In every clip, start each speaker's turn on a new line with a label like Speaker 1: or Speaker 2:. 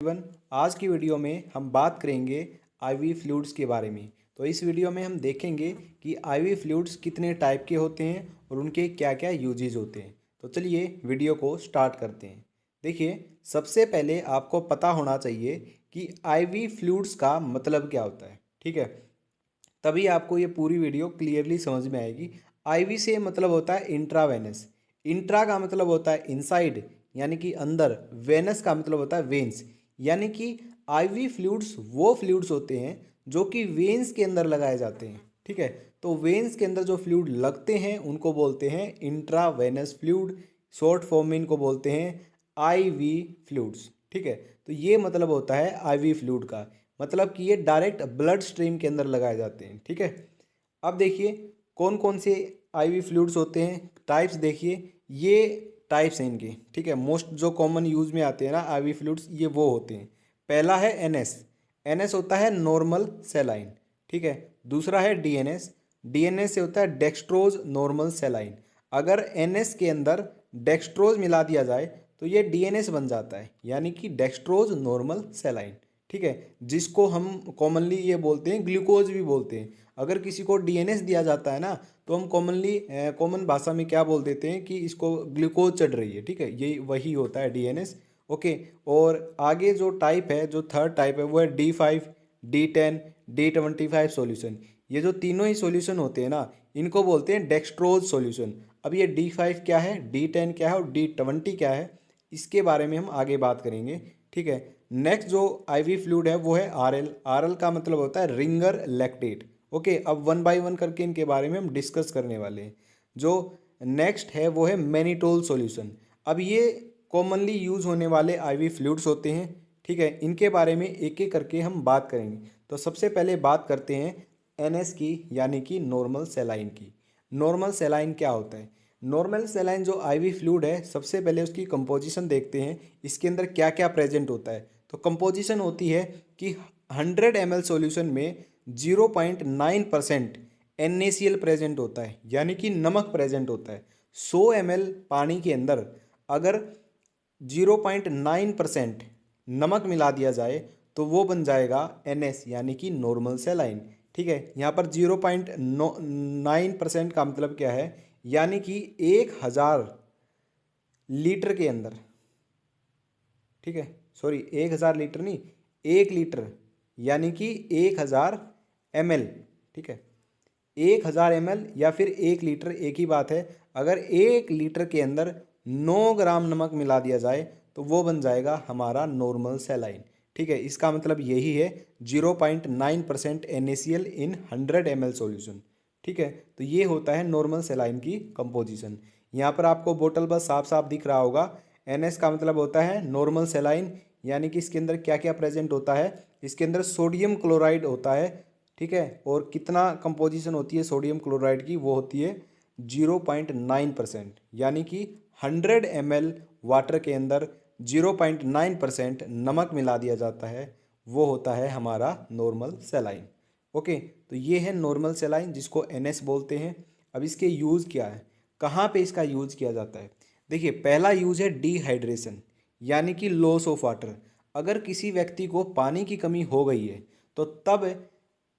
Speaker 1: Everyone, आज की video में हम बात करेंगे आईवी फ्लूइड्स के बारे में। तो इस वीडियो में हम देखेंगे कि आईवी फ्लूइड्स कितने टाइप के होते हैं और उनके क्या क्या यूजेज होते हैं। तो चलिए वीडियो को स्टार्ट करते हैं। देखिए, सबसे पहले आपको पता होना चाहिए कि आईवी फ्लूइड्स का मतलब क्या होता है। ठीक है, तभी आपको ये पूरी वीडियो क्लियरली समझ में आएगी। आईवी से मतलब होता है इंट्रावेनस। इंट्रा का मतलब होता है इनसाइड यानी कि अंदर। वेनस का मतलब होता है वेन्स यानी कि आईवी फ्लूइड्स वो फ्लूइड्स होते हैं जो कि वेन्स के अंदर लगाए जाते हैं। ठीक है, तो वेन्स के अंदर जो फ्लूइड लगते हैं उनको बोलते हैं इंट्रावेनस फ्लूइड। शॉर्ट फॉर्म में इनको बोलते हैं आईवी फ्लूइड्स। ठीक है, तो ये मतलब होता है आईवी फ्लूइड का, मतलब कि ये डायरेक्ट ब्लड स्ट्रीम के अंदर लगाए जाते हैं। ठीक है, अब देखिए कौन कौन से आईवी फ्लूइड्स होते हैं, टाइप्स देखिए। ये टाइप्स हैं इनके। ठीक है, मोस्ट जो कॉमन यूज में आते हैं ना आईवी फ्लूइड्स, ये वो होते हैं। पहला है एनएस। एनएस होता है नॉर्मल सेलाइन। ठीक है, दूसरा है डीएनएस। डीएनएस से होता है डेक्सट्रोज नॉर्मल सेलाइन। अगर एनएस के अंदर डेक्सट्रोज मिला दिया जाए तो ये डीएनएस बन जाता है यानी कि डेक्सट्रोज नॉर्मल सेलाइन। ठीक है, जिसको हम कॉमनली ये बोलते हैं ग्लूकोज भी बोलते हैं। अगर किसी को डीएनएस दिया जाता है ना तो हम कॉमन भाषा में क्या बोल देते हैं कि इसको ग्लूकोज चढ़ रही है। ठीक है, ये वही होता है डीएनएस। ओके, और आगे जो टाइप है, जो थर्ड टाइप है, वो है D5, D10, D25 सॉल्यूशन। ये जो तीनों ही सॉल्यूशन होते हैं ना, इनको बोलते हैं डेक्सट्रोज सॉल्यूशन। अब ये D5 क्या है, D10 क्या है और D20 क्या है, इसके बारे में हम आगे बात करेंगे। ठीक है, नेक्स्ट जो आईवी फ्लूइड है वो है आरएल। आरएल का मतलब होता है रिंगर लैक्टेट। ओके, अब वन बाय वन करके इनके बारे में हम डिस्कस करने वाले हैं। जो नेक्स्ट है वो है मैनिटोल सॉल्यूशन। अब ये कॉमनली यूज होने वाले आईवी फ्लूइड्स होते हैं। ठीक है, इनके बारे में एक एक करके हम बात करेंगे। तो सबसे पहले बात करते हैं एनएस की, यानी कि नॉर्मल सेलाइन की। नॉर्मल सेलाइन क्या होता है? नॉर्मल सेलाइन जो आईवी फ्लूइड है, सबसे पहले उसकी कंपोजिशन देखते हैं, इसके अंदर क्या क्या प्रेजेंट होता है। तो कंपोजिशन होती है कि 100 ml सॉल्यूशन में 0.9% NaCl प्रेजेंट होता है यानी कि नमक प्रेजेंट होता है। 100 ml पानी के अंदर अगर 0.9% नमक मिला दिया जाए तो वो बन जाएगा NS यानी कि नॉर्मल सेलाइन। ठीक है, यहाँ पर 0.9% का मतलब क्या है, यानी कि 1000 लीटर के अंदर, ठीक है, सॉरी 1000 लीटर नहीं, 1 लीटर यानी कि 1000 ml। ठीक है, 1000 ml या फिर 1 लीटर एक ही बात है। अगर 1 लीटर के अंदर 9 ग्राम नमक मिला दिया जाए तो वो बन जाएगा हमारा नॉर्मल सेलाइन। ठीक है, इसका मतलब यही है 0.9% NaCl इन 100 ml सॉल्यूशन। ठीक है, तो ये होता है नॉर्मल सेलाइन की कंपोजिशन। यहाँ पर आपको बोतल बस साफ साफ दिख रहा होगा। NS का मतलब होता है नॉर्मल सेलाइन, यानी कि इसके अंदर क्या क्या प्रेजेंट होता है। इसके अंदर सोडियम क्लोराइड होता है। ठीक है, और कितना कंपोजिशन होती है सोडियम क्लोराइड की, वो होती है 0.9%, यानी कि 100 ml वाटर के अंदर 0.9% नमक मिला दिया जाता है, वो होता है हमारा नॉर्मल सेलाइन। ओके, तो ये है नॉर्मल सेलाइन जिसको NS बोलते हैं। अब इसके यूज़ क्या है, कहाँ पे इसका यूज़ किया जाता है? देखिए, पहला यूज़ है डिहाइड्रेशन यानी कि लॉस ऑफ वाटर। अगर किसी व्यक्ति को पानी की कमी हो गई है तो तब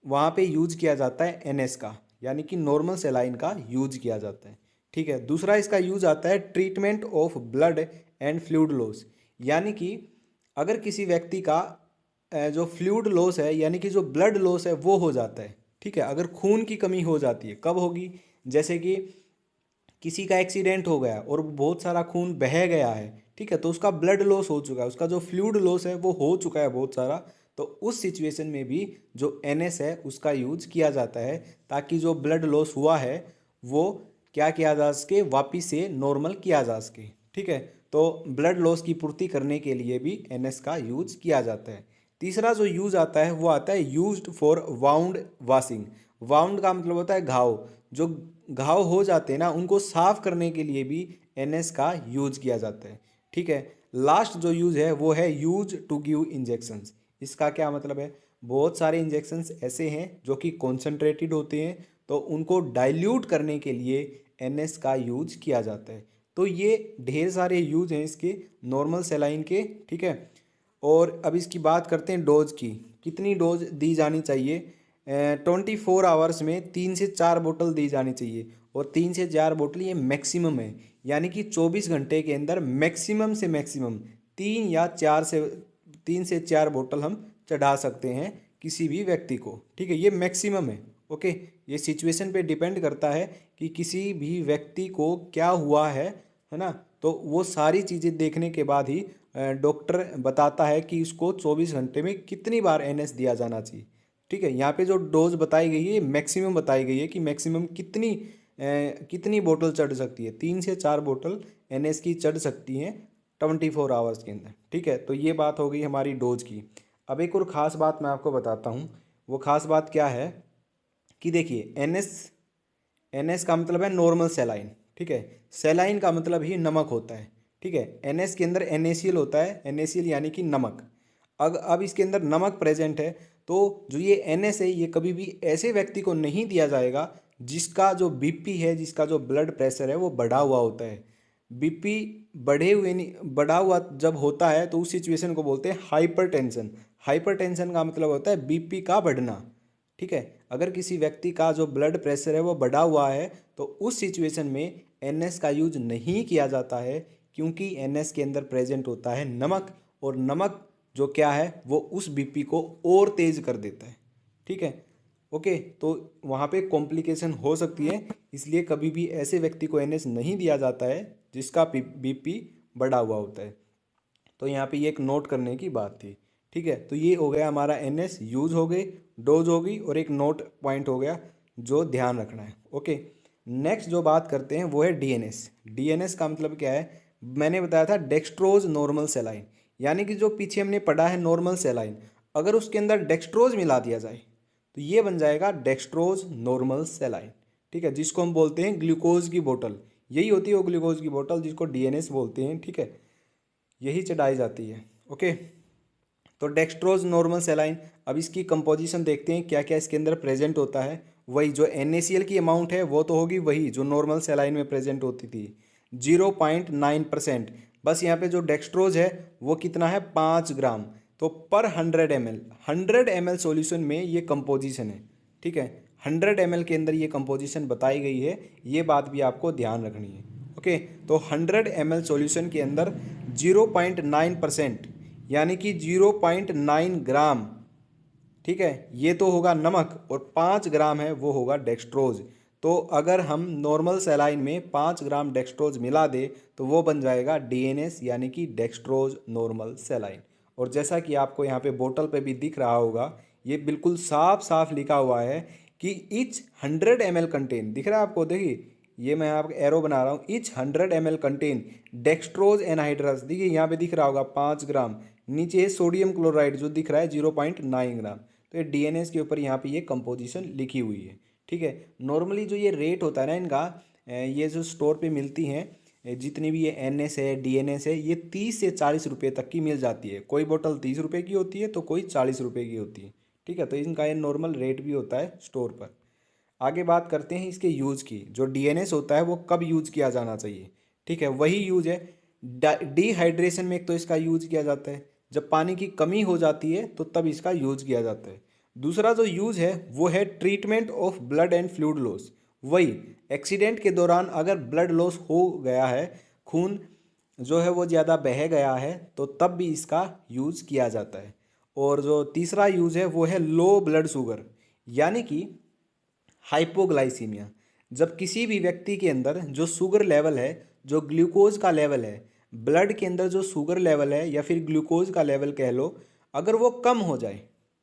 Speaker 1: वहाँ पे यूज किया जाता है NS का, यानी कि नॉर्मल सेलाइन का यूज किया जाता है। ठीक है, दूसरा इसका यूज आता है treatment of blood and fluid loss, यानी कि अगर किसी व्यक्ति का जो फ्लूइड लॉस है यानी कि जो ब्लड लॉस है वो हो जाता है। ठीक है, अगर खून की कमी हो जाती है, कब होगी? जैसे कि किसी का एक्सीडेंट हो गया और बहुत सारा खून बह गया है। ठीक है, तो उसका ब्लड लॉस हो चुका है, उसका जो फ्लूइड लॉस है वो हो चुका है बहुत सारा। तो उस सिचुएशन में भी जो NS है उसका यूज किया जाता है, ताकि जो ब्लड लॉस हुआ है वो क्या किया जा सके, वापिस से नॉर्मल किया जा सके। ठीक है, तो ब्लड लॉस की पूर्ति करने के लिए भी NS का यूज किया जाता है। तीसरा जो यूज आता है वो आता है used for wound washing. Wound का मतलब होता है घाव। जो घाव हो जाते हैं ना उनको साफ करने के लिए भी NS का यूज किया जाता है। ठीक है, लास्ट जो यूज है वो है यूज टू गिव इंजेक्शंस। इसका क्या मतलब है? बहुत सारे इंजेक्शंस ऐसे हैं जो कि कॉन्सेंट्रेटेड होते हैं, तो उनको डाइल्यूट करने के लिए NS का यूज किया जाता है। तो ये ढेर सारे यूज हैं इसके नॉर्मल सेलाइन के। ठीक है, और अब इसकी बात करते हैं डोज की, कितनी डोज दी जानी चाहिए। 24 आवर्स में 3 से 4 बोतल दी जानी चाहिए, और 3 से 4 बोतल ये मैक्सिमम है, यानी कि 24 घंटे के अंदर मैक्सिमम से मैक्सिमम 3 से 4 बोतल हम चढ़ा सकते हैं किसी भी व्यक्ति को। ठीक है, ये मैक्सिमम है। ओके, ये सिचुएशन पे डिपेंड करता है कि किसी भी व्यक्ति को क्या हुआ है ना। तो वो सारी चीज़ें देखने के बाद ही डॉक्टर बताता है कि इसको 24 घंटे में कितनी बार एनएस दिया जाना चाहिए। ठीक है, यहाँ पे जो डोज बताई गई है मैक्सिमम बताई गई है कि मैक्सिमम कितनी बोतल चढ़ सकती है। 3 से 4 बोतल एनएस की चढ़ सकती हैं 24 आवर्स के अंदर। ठीक है, तो ये बात हो गई हमारी डोज की। अब एक और ख़ास बात मैं आपको बताता हूँ। वो ख़ास बात क्या है कि देखिए, एनएस का मतलब है नॉर्मल सेलाइन। ठीक है, सेलाइन का मतलब ही नमक होता है। ठीक है, एनएस के अंदर NaCl होता है, NaCl यानी कि नमक। अब इसके अंदर नमक प्रेजेंट है, तो जो ये एनएस है ये कभी भी ऐसे व्यक्ति को नहीं दिया जाएगा जिसका जो बीपी है, जिसका जो ब्लड प्रेशर है वो बढ़ा हुआ होता है। बीपी बढ़ा हुआ जब होता है तो उस सिचुएशन को बोलते हैं हाइपरटेंशन। हाइपरटेंशन का मतलब होता है बीपी का बढ़ना। ठीक है, अगर किसी व्यक्ति का जो ब्लड प्रेशर है वो बढ़ा हुआ है तो उस सिचुएशन में एनएस का यूज नहीं किया जाता है, क्योंकि एनएस के अंदर प्रेजेंट होता है नमक, और नमक जो क्या है वो उस बीपी को और तेज कर देता है। ठीक है, ओके, तो वहाँ पे कॉम्प्लिकेशन हो सकती है, इसलिए कभी भी ऐसे व्यक्ति को एनएस नहीं दिया जाता है जिसका बीपी बढ़ा हुआ होता है। तो यहाँ पे ये एक नोट करने की बात थी। ठीक है, तो ये हो गया हमारा एनएस यूज हो गई, डोज हो गई, और एक नोट पॉइंट हो गया जो ध्यान रखना है। ओके, नेक्स्ट जो बात करते हैं वो है डीएनएस। डीएनएस का मतलब क्या है, मैंने बताया था डेक्सट्रोज नॉर्मल सेलाइन, यानी कि जो पीछे हमने पढ़ा है नॉर्मल सेलाइन, अगर उसके अंदर डेक्सट्रोज मिला दिया जाए तो ये बन जाएगा डेक्सट्रोज नॉर्मल सेलाइन। ठीक है, जिसको हम बोलते हैं ग्लूकोज की बोतल। यही होती है वो ग्लूकोज की बोतल जिसको डीएनएस बोलते हैं। ठीक है, यही चढ़ाई जाती है। ओके, तो डेक्सट्रोज नॉर्मल सेलाइन, अब इसकी कंपोजिशन देखते हैं क्या क्या इसके अंदर प्रेजेंट होता है। वही जो NaCl की अमाउंट है वो तो होगी वही जो नॉर्मल सेलाइन में प्रेजेंट होती थी, 0.9%। बस यहाँ पे जो डेक्सट्रोज है वो कितना है, 5 ग्राम। तो पर 100 ml, 100 ml सॉल्यूशन में ये कंपोजिशन है। ठीक है, 100 ml के अंदर ये कंपोजिशन बताई गई है, ये बात भी आपको ध्यान रखनी है। ओके, तो 100 ml सॉल्यूशन के अंदर 0.9%, यानी कि 0.9 ग्राम, ठीक है, ये तो होगा नमक, और 5 ग्राम है वो होगा डेक्सट्रोज। तो अगर हम नॉर्मल सेलाइन में 5 ग्राम डेक्सट्रोज मिला दे तो वो बन जाएगा डीएनएस, यानी कि डेक्सट्रोज नॉर्मल सेलाइन। और जैसा कि आपको यहाँ पे बोतल पे भी दिख रहा होगा, ये बिल्कुल साफ साफ लिखा हुआ है कि इच 100 ml कंटेन, दिख रहा है आपको, देखिए ये मैं आपको एरो बना रहा हूँ, etch 100 ml contain dextrose anhydrous. देखिए यहाँ पे दिख रहा होगा 5 ग्राम, नीचे सोडियम क्लोराइड जो दिख रहा है 0.9 ग्राम। तो ये डीएनएस के ऊपर यहाँ पे ये कंपोजिशन लिखी हुई है। ठीक है, नॉर्मली जो ये रेट होता है ना इनका, ये जो स्टोर पे मिलती हैं, जितनी भी ये एनएस है डीएनएस है, ये 30 से 40 रुपये तक की मिल जाती है। कोई बोतल 30 रुपये की होती है तो कोई 40 रुपये की होती है। ठीक है, तो इनका ये नॉर्मल रेट भी होता है स्टोर पर। आगे बात करते हैं इसके यूज़ की। जो डीएनएस होता है वो कब यूज़ किया जाना चाहिए। ठीक है, वही यूज है डिहाइड्रेशन में, एक तो इसका यूज किया जाता है जब पानी की कमी हो जाती है तो तब इसका यूज किया जाता है। दूसरा जो यूज है वो है treatment of blood and fluid loss. वही एक्सीडेंट के दौरान अगर ब्लड लॉस हो गया है, खून जो है वो ज़्यादा बह गया है, तो तब भी इसका यूज़ किया जाता है। और जो तीसरा यूज़ है वो है लो ब्लड शुगर, यानी कि हाइपोग्लाइसीमिया। जब किसी भी व्यक्ति के अंदर जो शुगर लेवल है, जो ग्लूकोज का लेवल है, ब्लड के अंदर जो शुगर लेवल है या फिर ग्लूकोज का लेवल कह लो, अगर वो कम हो जाए,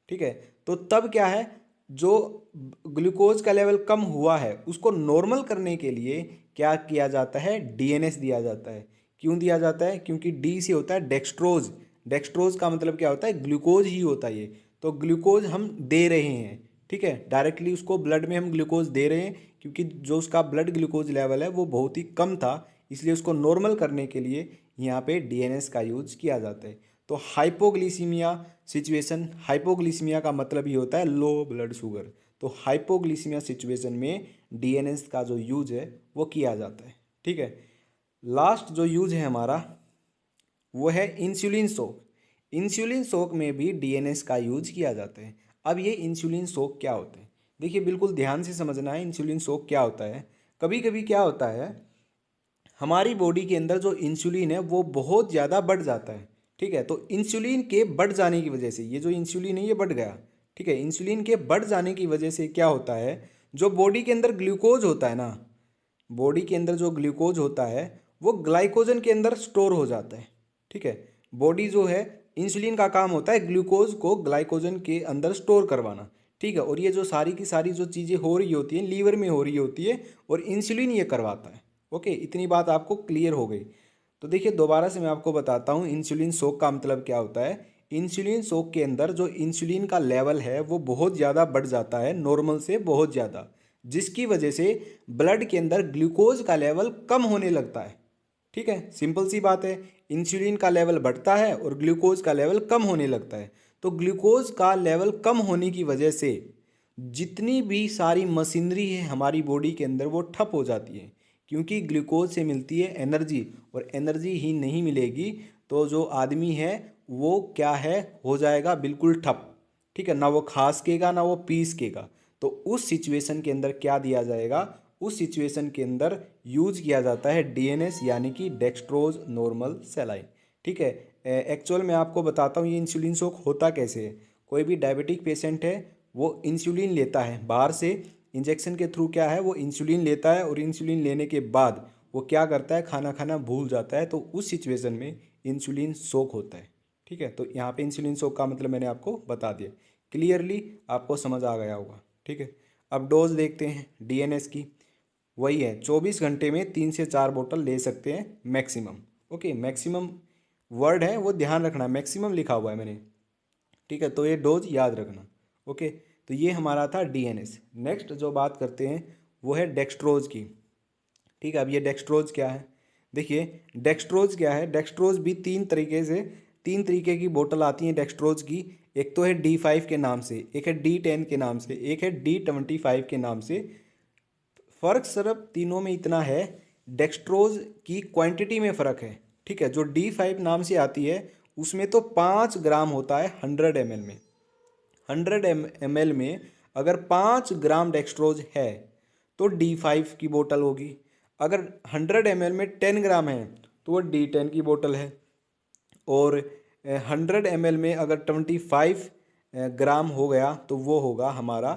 Speaker 1: ठीक है, तो तब क्या है, जो ग्लूकोज का लेवल कम हुआ है उसको नॉर्मल करने के लिए क्या किया जाता है, डीएनएस दिया जाता है। क्यों दिया जाता है, क्योंकि डी से होता है डेक्सट्रोज। डेक्सट्रोज का मतलब क्या होता है, ग्लूकोज ही होता है ये। तो ग्लूकोज हम दे रहे हैं, ठीक है, डायरेक्टली उसको ब्लड में हम ग्लूकोज दे रहे हैं, क्योंकि जो उसका ब्लड ग्लूकोज लेवल है वो बहुत ही कम था, इसलिए उसको नॉर्मल करने के लिए यहाँ पे डीएनएस का यूज किया जाता है। तो हाइपोग्लिसीमिया सिचुएशन, हाइपोग्लिसीमिया का मतलब ही होता है लो ब्लड शुगर। तो हाइपोग्लिसीमिया सिचुएशन में डीएनएस का जो यूज है वो किया जाता है। ठीक है, लास्ट जो यूज है हमारा वो है इंसुलिन शॉक। इंसुलिन शॉक में भी डीएनएस का यूज किया जाता है। अब ये इंसुलिन शॉक क्या होता है, देखिए बिल्कुल ध्यान से समझना है इंसुलिन शॉक क्या होता है। कभी कभी क्या होता है, हमारी बॉडी के अंदर जो इंसुलिन है वो बहुत ज़्यादा बढ़ जाता है। ठीक है, तो इंसुलिन के बढ़ जाने की वजह से ये जो इंसुलिन है ये बढ़ गया। ठीक है, इंसुलिन के बढ़ जाने की वजह से क्या होता है, जो बॉडी के अंदर ग्लूकोज होता है ना, बॉडी के अंदर जो ग्लूकोज होता है वो ग्लाइकोजन के अंदर स्टोर हो जाता है। ठीक है, बॉडी जो है, इंसुलिन का काम होता है ग्लूकोज को ग्लाइकोजन के अंदर स्टोर करवाना। ठीक है, और ये जो सारी की सारी जो चीज़ें हो रही होती हैं लीवर में हो रही होती है और इंसुलिन ये करवाता है। ओके, इतनी बात आपको क्लियर हो गई। तो देखिए दोबारा से मैं आपको बताता हूँ इंसुलिन शॉक का मतलब क्या होता है। इंसुलिन शॉक के अंदर जो इंसुलिन का लेवल है वो बहुत ज़्यादा बढ़ जाता है, नॉर्मल से बहुत ज़्यादा, जिसकी वजह से ब्लड के अंदर ग्लूकोज का लेवल कम होने लगता है। ठीक है, सिंपल सी बात है, इंसुलिन का लेवल बढ़ता है और ग्लूकोज का लेवल कम होने लगता है। तो ग्लूकोज का लेवल कम होने की वजह से जितनी भी सारी मशीनरी है हमारी बॉडी के अंदर वो ठप हो जाती है, क्योंकि ग्लूकोज से मिलती है एनर्जी, और एनर्जी ही नहीं मिलेगी तो जो आदमी है वो क्या है, हो जाएगा बिल्कुल ठप। ठीक है, ना वो खा सकेगा ना वो पी सकेगा। तो उस सिचुएशन के अंदर क्या दिया जाएगा, उस सिचुएशन के अंदर यूज किया जाता है डीएनएस यानी कि डेक्सट्रोज नॉर्मल सेलाइन। ठीक है, एक्चुअल में आपको बताता हूँ ये इंसुलिन शॉक होता कैसे है। कोई भी डायबिटिक पेशेंट है वो इंसुलिन लेता है बाहर से, इंजेक्शन के थ्रू क्या है वो इंसुलिन लेता है, और इंसुलिन लेने के बाद वो क्या करता है, खाना खाना भूल जाता है, तो उस सिचुएशन में इंसुलिन शॉक होता है। ठीक है, तो यहाँ पे इंसुलिन शॉक का मतलब मैंने आपको बता दिया, क्लियरली आपको समझ आ गया होगा। ठीक है, अब डोज देखते हैं डीएनएस की। वही है 24 घंटे में 3 से 4 बोतल ले सकते हैं मैक्सिमम। ओके, मैक्सिमम वर्ड है वो ध्यान रखना, मैक्सिमम लिखा हुआ है मैंने। ठीक है, तो ये डोज याद रखना। ओके, तो ये हमारा था डीएनएस। नेक्स्ट जो बात करते हैं वो है डेक्सट्रोज की। ठीक है, अब ये डेक्सट्रोज क्या है, देखिए डेक्सट्रोज क्या है, डेक्सट्रोज भी तीन तरीके की बोतल आती हैं डेक्सट्रोज की। एक तो है D5 के नाम से, एक है D10 के नाम से, एक है D25 के नाम से। फ़र्क सिर्फ तीनों में इतना है, डेक्सट्रोज की क्वांटिटी में फ़र्क है। ठीक है, जो D5 नाम से आती है उसमें तो 5 ग्राम होता है 100 ml में। 100 ml में अगर 5 ग्राम डेक्सट्रोज है तो D5 की बोतल होगी। अगर 100 ml में 10 ग्राम है तो वो D10 की बोतल है। और 100 ml में अगर 25 ग्राम हो गया तो वो होगा हमारा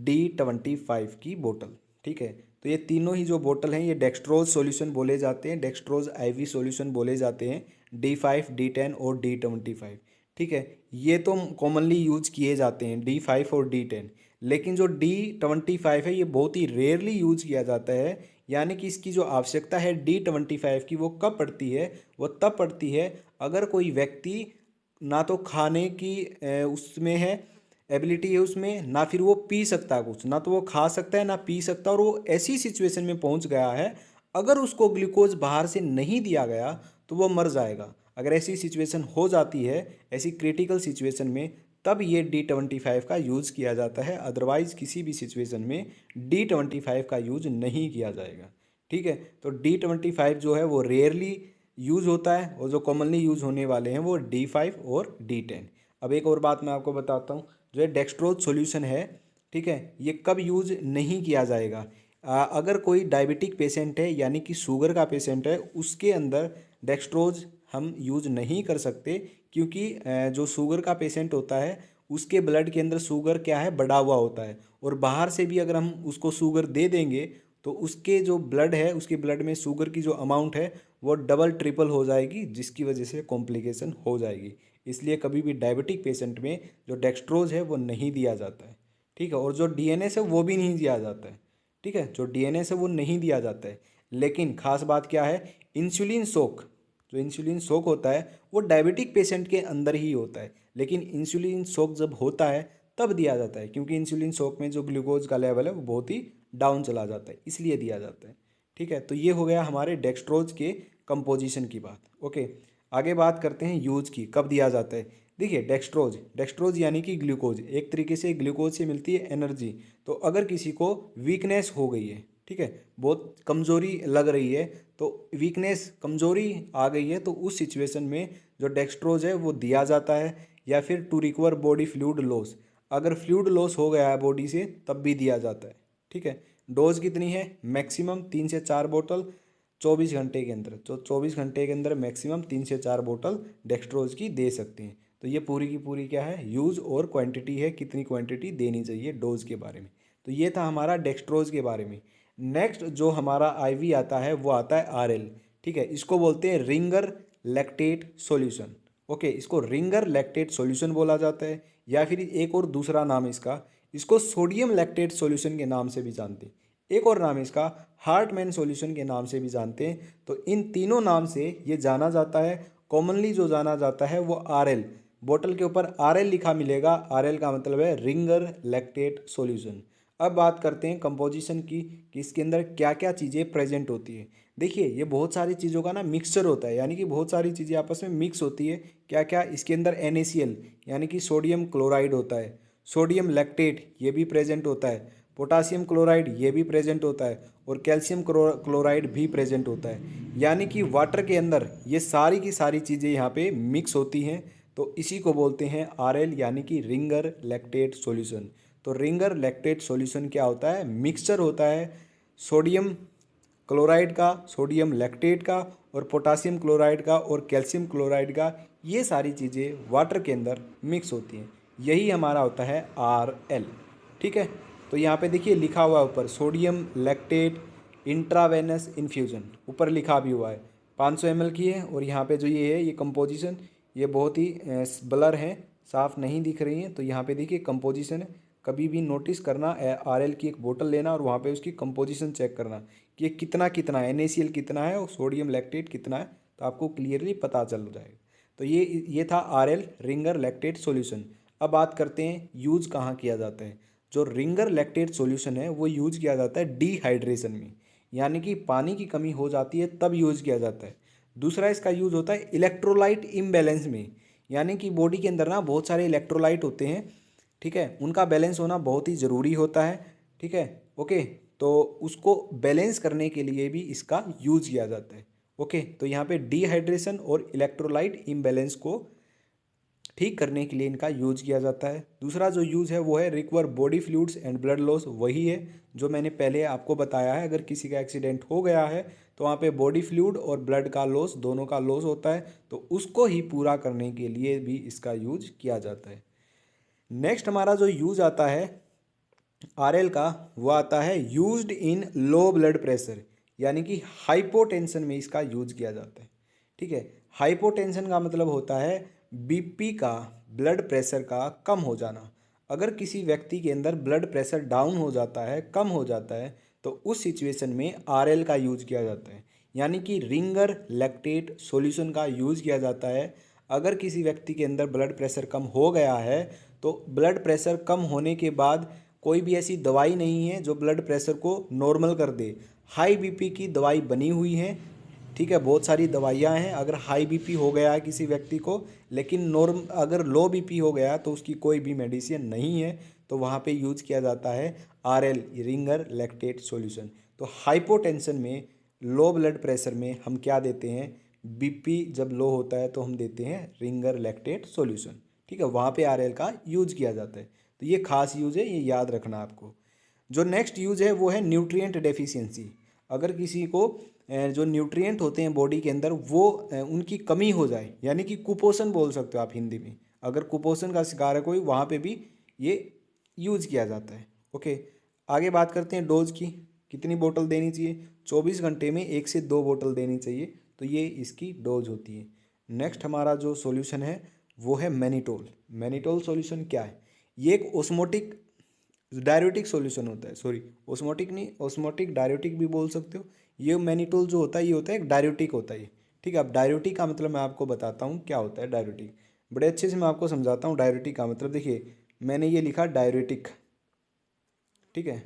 Speaker 1: D25 की बोतल। ठीक है, तो ये तीनों ही जो बोतल हैं ये डेक्सट्रोज सॉल्यूशन बोले जाते हैं, डेक्सट्रोज आईवी सॉल्यूशन बोले जाते हैं, D5 D10 और D25। ठीक है, ये तो कॉमनली यूज किए जाते हैं D5 और D10, लेकिन जो D25 है ये बहुत ही रेयरली यूज किया जाता है। यानी कि इसकी जो आवश्यकता है D25 की वो कब पड़ती है, वो तब पड़ती है अगर कोई व्यक्ति ना तो खाने की उसमें है, एबिलिटी है उसमें, ना फिर वो पी सकता है कुछ, ना तो वो खा सकता है ना पी सकता, और वो ऐसी सिचुएशन में पहुंच गया है अगर उसको ग्लूकोज बाहर से नहीं दिया गया तो वो मर जाएगा। अगर ऐसी सिचुएशन हो जाती है, ऐसी क्रिटिकल सिचुएशन में, तब ये D25 का यूज़ किया जाता है, अदरवाइज किसी भी सिचुएशन में D25 का यूज नहीं किया जाएगा। ठीक है, तो D25 जो है वो रेयरली यूज़ होता है, और जो कॉमनली यूज़ होने वाले हैं वो D5 और D10। अब एक और बात मैं आपको बताता हूँ, जो है डेक्सट्रोज सॉल्यूशन है, ठीक है, ये कब यूज़ नहीं किया जाएगा, अगर कोई डायबिटिक पेशेंट है यानी कि शुगर का पेशेंट है उसके अंदर डेक्सट्रोज हम यूज़ नहीं कर सकते, क्योंकि जो शुगर का पेशेंट होता है उसके ब्लड के अंदर शुगर क्या है, बढ़ा हुआ होता है, और बाहर से भी अगर हम उसको शुगर दे देंगे तो उसके जो ब्लड है उसके ब्लड में शुगर की जो अमाउंट है वो डबल ट्रिपल हो जाएगी, जिसकी वजह से कॉम्प्लिकेशन हो जाएगी। इसलिए कभी भी डायबिटिक पेशेंट में जो डेक्सट्रोज है वो नहीं दिया जाता है। ठीक है, और जो डीएनएस है वो भी नहीं दिया जाता है। ठीक है, जो डीएनएस है वो नहीं दिया जाता है। लेकिन खास बात क्या है, इंसुलिन शॉक, जो इंसुलिन शॉक होता है वो डायबिटिक पेशेंट के अंदर ही होता है, लेकिन इंसुलिन शॉक जब होता है तब दिया जाता है, क्योंकि इंसुलिन शॉक में जो ग्लूकोज का लेवल है वो बहुत ही डाउन चला जाता है, इसलिए दिया जाता है। ठीक है, तो ये हो गया हमारे डेक्सट्रोज के कंपोजिशन की बात। ओके, आगे बात करते हैं यूज की, कब दिया जाता है। देखिए डेक्सट्रोज, डेक्सट्रोज यानी कि ग्लूकोज, एक तरीके से ग्लूकोज से मिलती है एनर्जी। तो अगर किसी को वीकनेस हो गई है, ठीक है, बहुत कमज़ोरी लग रही है, तो वीकनेस कमज़ोरी आ गई है, तो उस सिचुएशन में जो डेक्स्ट्रोज है वो दिया जाता है। या फिर to recover body fluid loss, अगर फ्लूइड लॉस हो गया है बॉडी से तब भी दिया जाता है। ठीक है, डोज कितनी है? मैक्सिमम 3 से 4 बोतल 24 घंटे के अंदर। तो 24 घंटे के अंदर मैक्सिमम 3 से 4 बोतल डेक्स्ट्रोज की दे सकते हैं। तो ये पूरी की पूरी क्या है, यूज़ और क्वांटिटी है, कितनी क्वांटिटी देनी चाहिए डोज के बारे में। तो ये था हमारा डेक्स्ट्रोज के बारे में। नेक्स्ट जो हमारा आईवी आता है वो आता है आरएल। ठीक है, इसको बोलते हैं रिंगर लैक्टेट सॉल्यूशन। ओके, इसको रिंगर लैक्टेट सॉल्यूशन बोला जाता है, या फिर एक और दूसरा नाम इसका, इसको सोडियम लैक्टेट सॉल्यूशन के नाम से भी जानते हैं। एक और नाम इसका हार्टमैन सॉल्यूशन के नाम से भी जानते हैं। तो इन तीनों नाम से ये जाना जाता है। कॉमनली जो जाना जाता है वो आरएल, बोतल के ऊपर आरएल लिखा मिलेगा। आरएल का मतलब है रिंगर लैक्टेट सॉल्यूशन। अब बात करते हैं कंपोजिशन की, कि इसके अंदर क्या क्या चीज़ें प्रेजेंट होती है। देखिए, ये बहुत सारी चीज़ों का ना मिक्सचर होता है, यानी कि बहुत सारी चीज़ें आपस में मिक्स होती है। क्या क्या? इसके अंदर NaCl यानी कि सोडियम क्लोराइड होता है, सोडियम लैक्टेट ये भी प्रेजेंट होता है, पोटासियम क्लोराइड ये भी प्रेजेंट होता है, और कैल्शियम क्लोराइड भी प्रेजेंट होता है। यानी कि वाटर के अंदर ये सारी की सारी चीज़ें यहाँ पे मिक्स होती हैं। तो इसी को बोलते हैं आरएल, यानी कि रिंगर लैक्टेट सॉल्यूशन। तो रिंगर लैक्टेट सॉल्यूशन क्या होता है? मिक्सचर होता है सोडियम क्लोराइड का, सोडियम लैक्टेट का, और पोटासियम क्लोराइड का, और कैल्शियम क्लोराइड का। ये सारी चीज़ें वाटर के अंदर मिक्स होती हैं, यही हमारा होता है आरएल। ठीक है, तो यहाँ पे देखिए लिखा हुआ है ऊपर सोडियम लैक्टेट इंट्रावेनस इन्फ्यूज़न, ऊपर लिखा भी हुआ है 500 ml की है। और यहाँ पे जो ये है, ये कंपोजिशन ये बहुत ही ब्लर है, साफ़ नहीं दिख रही है। तो यहाँ पे देखिए कंपोजिशन है, कभी भी नोटिस करना, आरएल की एक बोतल लेना और वहाँ पे उसकी कंपोजिशन चेक करना कि ये कितना कितना है, NaCl कितना है और सोडियम लैक्टेट कितना है, तो आपको क्लियरली पता चल जाएगा। तो ये था आरएल रिंगर लैक्टेट सॉल्यूशन। अब बात करते हैं यूज़ कहाँ किया जाता है। जो रिंगर लैक्टेट सॉल्यूशन है वो यूज़ किया जाता है डिहाइड्रेशन में, यानी कि पानी की कमी हो जाती है तब यूज़ किया जाता है। दूसरा इसका यूज़ होता है इलेक्ट्रोलाइट इम्बैलेंस में, यानी कि बॉडी के अंदर ना बहुत सारे इलेक्ट्रोलाइट होते हैं। ठीक है, उनका बैलेंस होना बहुत ही ज़रूरी होता है। ठीक है, ओके, तो उसको बैलेंस करने के लिए भी इसका यूज़ किया जाता है। ओके, तो यहाँ पे डिहाइड्रेशन और इलेक्ट्रोलाइट इम्बैलेंस को ठीक करने के लिए इनका यूज किया जाता है। दूसरा जो यूज़ है वो है recover body fluids and blood loss, वही है जो मैंने पहले आपको बताया है। अगर किसी का एक्सीडेंट हो गया है तो वहाँ पे बॉडी फ्लूइड और ब्लड का लॉस, दोनों का लॉस होता है, तो उसको ही पूरा करने के लिए भी इसका यूज किया जाता है। नेक्स्ट हमारा जो यूज आता है आरएल का, वो आता है used in low blood pressure, यानी कि हाइपोटेंशन में इसका यूज किया जाता है। ठीक है, हाइपोटेंशन का मतलब होता है बीपी का, ब्लड प्रेशर का कम हो जाना। अगर किसी व्यक्ति के अंदर ब्लड प्रेशर डाउन हो जाता है, कम हो जाता है, तो उस सिचुएशन में आरएल का यूज किया जाता है, यानी कि रिंगर लैक्टेट सॉल्यूशन का यूज किया जाता है। अगर किसी व्यक्ति के अंदर ब्लड प्रेशर कम हो गया है, तो ब्लड प्रेशर कम होने के बाद कोई भी ऐसी दवाई नहीं है जो ब्लड प्रेशर को नॉर्मल कर दे। हाई बीपी की दवाई बनी हुई है। ठीक है, बहुत सारी दवाइयाँ हैं अगर हाई बीपी हो गया है किसी व्यक्ति को, लेकिन अगर लो बीपी हो गया तो उसकी कोई भी मेडिसिन नहीं है, तो वहाँ पे यूज किया जाता है आरएल रिंगर लैक्टेट सॉल्यूशन। तो हाइपोटेंशन में, लो ब्लड प्रेशर में हम क्या देते हैं, बीपी जब लो होता है तो हम देते हैं रिंगर लैक्टेट सॉल्यूशन। ठीक है, वहाँ पे आरएल का यूज किया जाता है। तो ये खास यूज है, ये याद रखना आपको। जो नेक्स्ट यूज है वो है न्यूट्रिएंट डेफिशिएंसी। अगर किसी को जो न्यूट्रिएंट होते हैं बॉडी के अंदर वो उनकी कमी हो जाए, यानी कि कुपोषण बोल सकते हो आप हिंदी में, अगर कुपोषण का शिकार है कोई, वहाँ पे भी ये यूज किया जाता है। ओके, आगे बात करते हैं डोज की, कितनी बोतल देनी चाहिए। 24 घंटे में 1 से 2 बोतल देनी चाहिए, तो ये इसकी डोज होती है। नेक्स्ट हमारा जो सॉल्यूशन है वो है मैनिटोल। मैनिटोल सॉल्यूशन क्या है? ये एक ओस्मोटिक डायरेटिक सॉल्यूशन होता है, सॉरी ओस्मोटिक नहीं, ओस्मोटिक डायरेटिक भी बोल सकते हो। ये मैनिटोल जो होता है ये होता है एक डायरेटिक होता है। ठीक है, अब डायरेटिक का मतलब मैं आपको बताता हूँ क्या होता है डायरेटिक, बड़े अच्छे से मैं आपको समझाता हूँ डायरेटिक का मतलब। देखिए, मैंने ये लिखा डायरेटिक। ठीक है,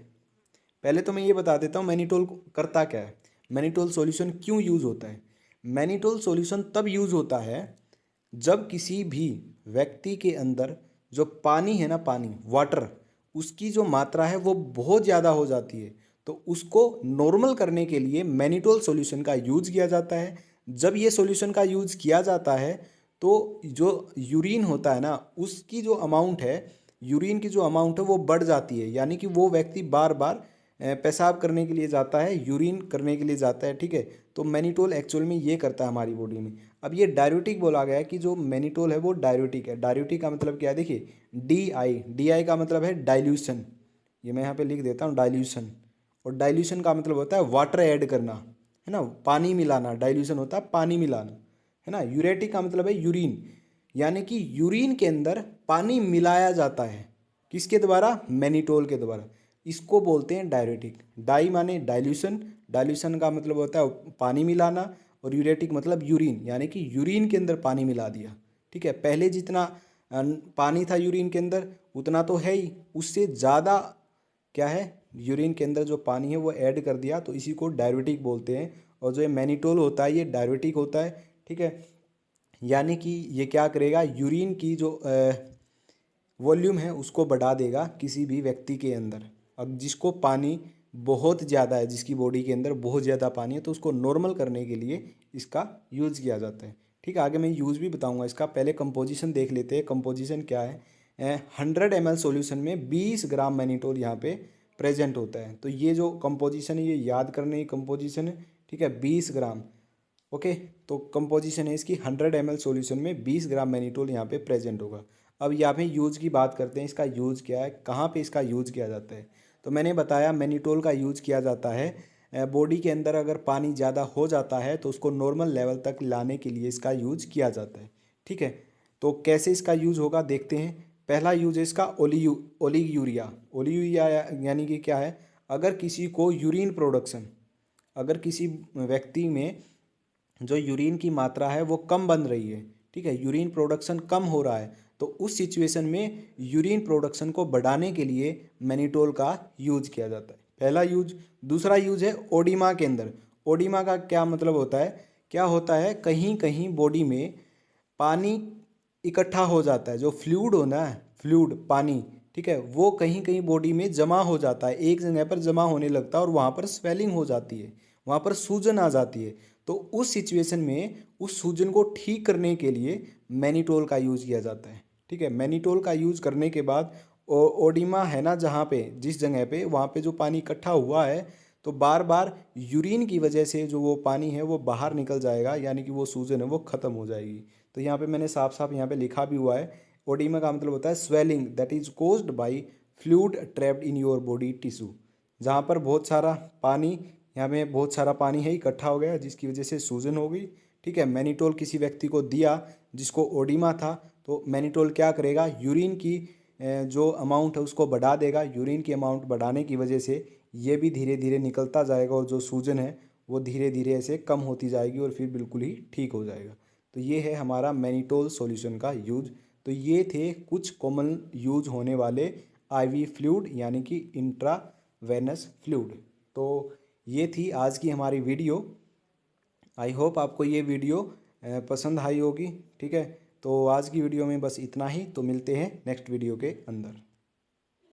Speaker 1: पहले तो मैं ये बता देता हूँ मैनिटोल करता क्या है, मैनिटोल सॉल्यूशन क्यों यूज़ होता है। मैनिटोल सॉल्यूशन तब यूज़ होता है जब किसी भी व्यक्ति के अंदर जो पानी है ना, पानी वाटर, उसकी जो मात्रा है वो बहुत ज़्यादा हो जाती है, तो उसको नॉर्मल करने के लिए मैनिटोल सॉल्यूशन का यूज किया जाता है। जब ये सॉल्यूशन का यूज किया जाता है तो जो यूरिन होता है ना, उसकी जो अमाउंट है, यूरिन की जो अमाउंट है वो बढ़ जाती है, यानी कि वो व्यक्ति बार बार पेशाब करने के लिए जाता है, यूरिन करने के लिए जाता है, ठीक है। तो मैनिटोल एक्चुअल में ये करता है हमारी बॉडी में। अब ये डाययूरेटिक बोला गया है कि जो मैनिटोल है वो डाययूरेटिक है। डाययूरेटिक का मतलब क्या है, देखिए डी आई का मतलब है डाइल्यूशन, ये मैं यहाँ पे लिख देता हूँ डाइल्यूशन। और डाइल्यूशन का मतलब होता है वाटर ऐड करना, है ना, पानी मिलाना। डाइल्यूशन होता है पानी मिलाना, है ना। यूरेटिक का मतलब है यूरिन, यानी कि यूरिन के अंदर पानी मिलाया जाता है, किसके द्वारा, मैनिटोल के द्वारा। इसको बोलते हैं डाययूरेटिक। डाई माने डाइल्यूशन, डाइल्यूशन का मतलब होता है पानी मिलाना, और यूरेटिक मतलब यूरिन, यानी कि यूरिन के अंदर पानी मिला दिया, ठीक है। पहले जितना पानी था यूरिन के अंदर उतना तो है ही, उससे ज़्यादा क्या है, यूरिन के अंदर जो पानी है वो ऐड कर दिया, तो इसी को डाययूरेटिक बोलते हैं। और जो ये मैनिटोल होता है ये डाययूरेटिक होता है, ठीक है। यानी कि ये क्या करेगा, यूरिन की जो वॉल्यूम है उसको बढ़ा देगा किसी भी व्यक्ति के अंदर। अब जिसको पानी बहुत ज़्यादा है, जिसकी बॉडी के अंदर बहुत ज़्यादा पानी है, तो उसको नॉर्मल करने के लिए इसका यूज़ किया जाता है, ठीक है। आगे मैं यूज़ भी बताऊंगा इसका, पहले कंपोजिशन देख लेते हैं। कंपोजिशन क्या है, 100 ml सॉल्यूशन में 20 ग्राम मैनिटोल यहाँ पे प्रेजेंट होता है। तो ये जो कंपोजिशन है ये याद करने की कंपोजिशन है, ठीक है, 20 ग्राम। ओके, तो कंपोजिशन है इसकी, 100 ml सॉल्यूशन में 20 ग्राम मैनिटोल यहाँ पे प्रेजेंट होगा। अब यहाँ पे यूज़ की बात करते हैं, इसका यूज़ क्या है, कहाँ पे इसका यूज़ किया जाता है। तो मैंने बताया मैनिटोल का यूज़ किया जाता है बॉडी के अंदर अगर पानी ज़्यादा हो जाता है तो उसको नॉर्मल लेवल तक लाने के लिए इसका यूज़ किया जाता है, ठीक है। तो कैसे इसका यूज़ होगा देखते हैं। पहला यूज़ है इसका ओलिग यूरिया यानी कि क्या है, अगर किसी को यूरिन प्रोडक्शन, अगर किसी व्यक्ति में जो यूरिन की मात्रा है वो कम बन रही है, ठीक है, यूरिन प्रोडक्शन कम हो रहा है, तो उस सिचुएशन में यूरिन प्रोडक्शन को बढ़ाने के लिए मैनिटोल का यूज किया जाता है, पहला यूज। दूसरा यूज है ओडिमा के अंदर। ओडिमा का क्या मतलब होता है, क्या होता है, कहीं कहीं बॉडी में पानी इकट्ठा हो जाता है, जो फ्लूइड होना है, फ्लूइड पानी, ठीक है, वो कहीं कहीं बॉडी में जमा हो जाता है, एक जगह पर जमा होने लगता है और वहाँ पर स्वेलिंग हो जाती है, वहाँ पर सूजन आ जाती है। तो उस सिचुएशन में उस सूजन को ठीक करने के लिए मैनिटोल का यूज़ किया जाता है, ठीक है। मैनिटोल का यूज़ करने के बाद ओडिमा है ना, जहाँ पे जिस जगह पे वहाँ पे जो पानी इकट्ठा हुआ है, तो बार बार यूरिन की वजह से जो वो पानी है वो बाहर निकल जाएगा, यानी कि वो सूजन है वो ख़त्म हो जाएगी। तो यहाँ पे मैंने साफ साफ यहाँ पे लिखा भी हुआ है, ओडिमा का मतलब होता है swelling that is caused by fluid trapped in your body tissue. जहाँ पर बहुत सारा पानी, यहाँ में बहुत सारा पानी है इकट्ठा हो गया जिसकी वजह से सूजन हो गई, ठीक है। मैनिटोल किसी व्यक्ति को दिया जिसको ओडिमा था, तो मैनिटोल क्या करेगा, यूरिन की जो अमाउंट है उसको बढ़ा देगा। यूरिन की अमाउंट बढ़ाने की वजह से ये भी धीरे धीरे निकलता जाएगा और जो सूजन है वो धीरे धीरे ऐसे कम होती जाएगी और फिर बिल्कुल ही ठीक हो जाएगा। तो ये है हमारा मैनिटोल सॉल्यूशन का यूज। तो ये थे कुछ कॉमन यूज होने वाले आईवी फ्लूइड यानी कि इंट्रावेनस फ्लूइड। तो ये थी आज की हमारी वीडियो। आई होप आपको ये वीडियो पसंद आई होगी, ठीक है। तो आज की वीडियो में बस इतना ही, तो मिलते हैं नेक्स्ट वीडियो के अंदर।